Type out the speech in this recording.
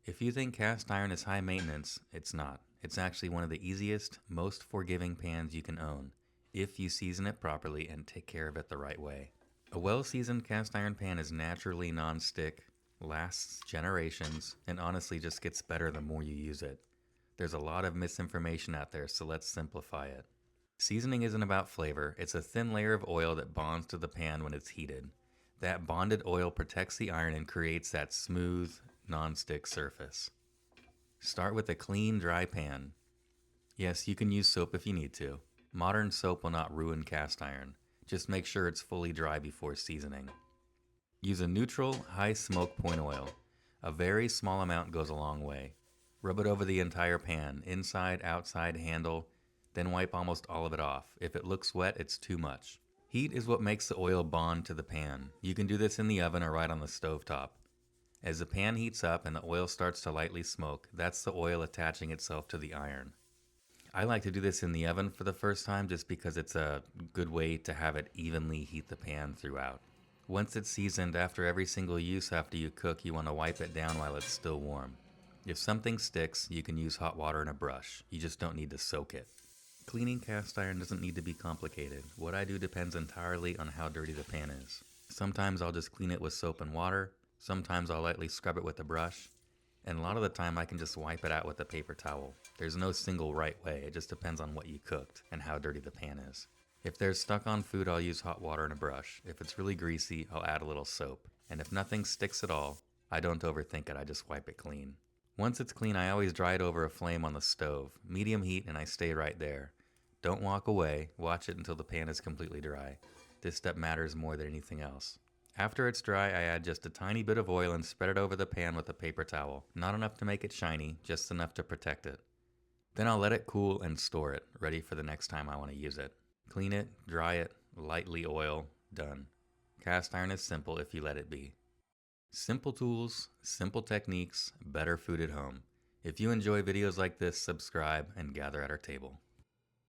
If you think cast iron is high maintenance, it's not. It's actually one of the easiest, most forgiving pans you can own, if you season it properly and take care of it the right way. A well-seasoned cast iron pan is naturally non-stick, lasts generations, and honestly just gets better the more you use it. There's a lot of misinformation out there, so let's simplify it. Seasoning isn't about flavor, it's a thin layer of oil that bonds to the pan when it's heated. That bonded oil protects the iron and creates that smooth, non-stick surface. Start with a clean, dry pan. Yes, you can use soap if you need to. Modern soap will not ruin cast iron. Just make sure it's fully dry before seasoning. Use a neutral, high smoke point oil. A very small amount goes a long way. Rub it over the entire pan, inside, outside, handle, then wipe almost all of it off. If it looks wet, it's too much. Heat is what makes the oil bond to the pan. You can do this in the oven or right on the stovetop. As the pan heats up and the oil starts to lightly smoke, that's the oil attaching itself to the iron. I like to do this in the oven for the first time just because it's a good way to have it evenly heat the pan throughout. Once it's seasoned, after every single use after you cook, you want to wipe it down while it's still warm. If something sticks, you can use hot water and a brush. You just don't need to soak it. Cleaning cast iron doesn't need to be complicated. What I do depends entirely on how dirty the pan is. Sometimes I'll just clean it with soap and water. Sometimes I'll lightly scrub it with a brush. And a lot of the time I can just wipe it out with a paper towel. There's no single right way, it just depends on what you cooked and how dirty the pan is. If there's stuck on food, I'll use hot water and a brush. If it's really greasy, I'll add a little soap. And if nothing sticks at all, I don't overthink it, I just wipe it clean. Once it's clean, I always dry it over a flame on the stove, medium heat, and I stay right there. Don't walk away, watch it until the pan is completely dry. This step matters more than anything else. After it's dry, I add just a tiny bit of oil and spread it over the pan with a paper towel. Not enough to make it shiny, just enough to protect it. Then I'll let it cool and store it, ready for the next time I want to use it. Clean it, dry it, lightly oil, done. Cast iron is simple if you let it be. Simple tools, simple techniques, better food at home. If you enjoy videos like this, subscribe and gather at our table.